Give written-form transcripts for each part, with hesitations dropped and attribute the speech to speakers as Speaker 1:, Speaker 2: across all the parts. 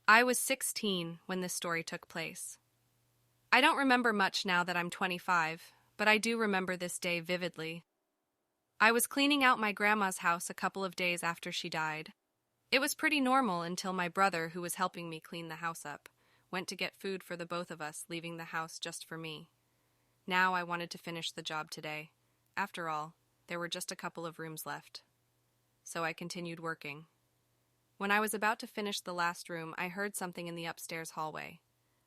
Speaker 1: I was 16 when this story took place. I don't remember much now that I'm 25, but I do remember this day vividly. I was cleaning out my grandma's house a couple of days after she died. It was pretty normal until my brother, who was helping me clean the house up, went to get food for the both of us, leaving the house just for me. Now I wanted to finish the job today. After all, there were just a couple of rooms left. So I continued working. When I was about to finish the last room, I heard something in the upstairs hallway.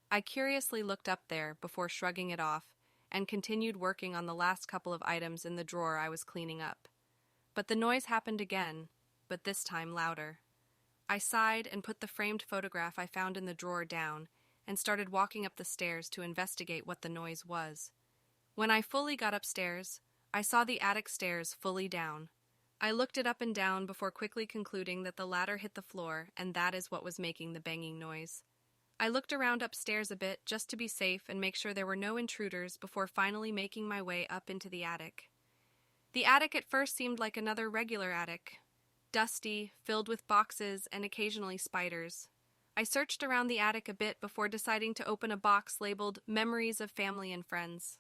Speaker 1: I curiously looked up there before shrugging it off and continued working on the last couple of items in the drawer I was cleaning up. But the noise happened again, but this time louder. I sighed and put the framed photograph I found in the drawer down and started walking up the stairs to investigate what the noise was. When I fully got upstairs, I saw the attic stairs fully down. I looked it up and down before quickly concluding that the ladder hit the floor, and that is what was making the banging noise. I looked around upstairs a bit just to be safe and make sure there were no intruders before finally making my way up into the attic. The attic at first seemed like another regular attic, dusty, filled with boxes and occasionally spiders. I searched around the attic a bit before deciding to open a box labeled Memories of Family and Friends.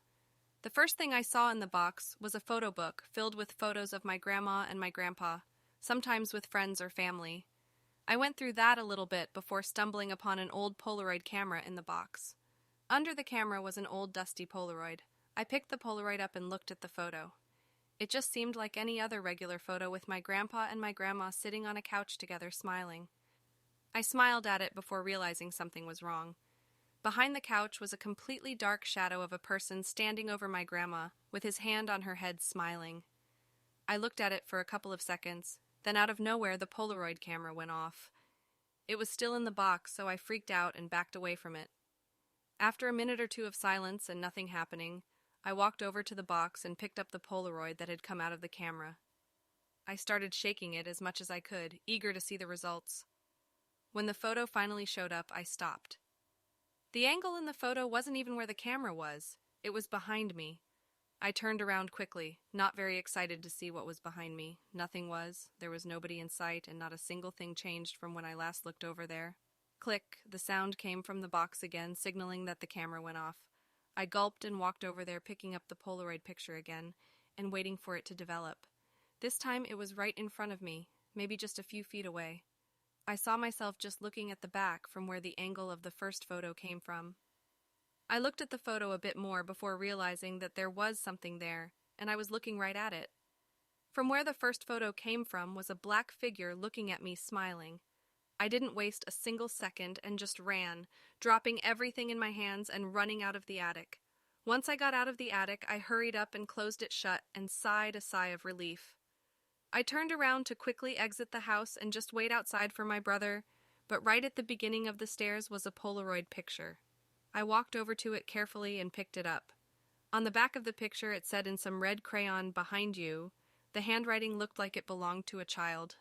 Speaker 1: The first thing I saw in the box was a photo book filled with photos of my grandma and my grandpa, sometimes with friends or family. I went through that a little bit before stumbling upon an old Polaroid camera in the box. Under the camera was an old dusty Polaroid. I picked the Polaroid up and looked at the photo. It just seemed like any other regular photo with my grandpa and my grandma sitting on a couch together smiling. I smiled at it before realizing something was wrong. Behind the couch was a completely dark shadow of a person standing over my grandma, with his hand on her head smiling. I looked at it for a couple of seconds, then out of nowhere the Polaroid camera went off. It was still in the box, so I freaked out and backed away from it. After a minute or two of silence and nothing happening, I walked over to the box and picked up the Polaroid that had come out of the camera. I started shaking it as much as I could, eager to see the results. When the photo finally showed up, I stopped. The angle in the photo wasn't even where the camera was. It was behind me. I turned around quickly, not very excited to see what was behind me. Nothing was. There was nobody in sight, and not a single thing changed from when I last looked over there. Click, the sound came from the box again, signaling that the camera went off. I gulped and walked over there, picking up the Polaroid picture again, and waiting for it to develop. This time it was right in front of me, maybe just a few feet away. I saw myself just looking at the back from where the angle of the first photo came from. I looked at the photo a bit more before realizing that there was something there, and I was looking right at it. From where the first photo came from was a black figure looking at me smiling. I didn't waste a single second and just ran, dropping everything in my hands and running out of the attic. Once I got out of the attic, I hurried up and closed it shut and sighed a sigh of relief. I turned around to quickly exit the house and just wait outside for my brother, but right at the beginning of the stairs was a Polaroid picture. I walked over to it carefully and picked it up. On the back of the picture it said in some red crayon, "Behind you." The handwriting looked like it belonged to a child.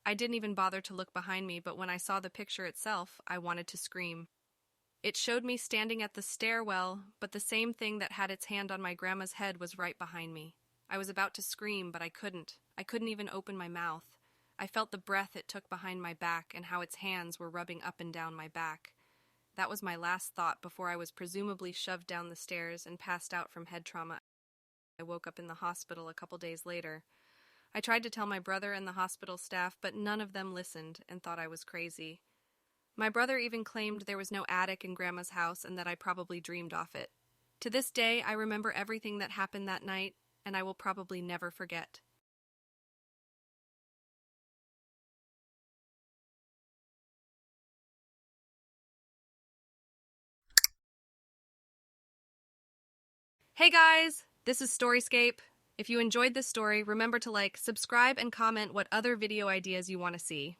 Speaker 1: I didn't even bother to look behind me, but when I saw the picture itself, I wanted to scream. It showed me standing at the stairwell, but the same thing that had its hand on my grandma's head was right behind me. I was about to scream, but I couldn't. I couldn't even open my mouth. I felt the breath it took behind my back and how its hands were rubbing up and down my back. That was my last thought before I was presumably shoved down the stairs and passed out from head trauma. I woke up in the hospital a couple days later. I tried to tell my brother and the hospital staff, but none of them listened and thought I was crazy. My brother even claimed there was no attic in Grandma's house and that I probably dreamed off it. To this day, I remember everything that happened that night, and I will probably never forget. Hey guys, this is Storyscape. If you enjoyed this story, remember to like, subscribe, and comment what other video ideas you want to see.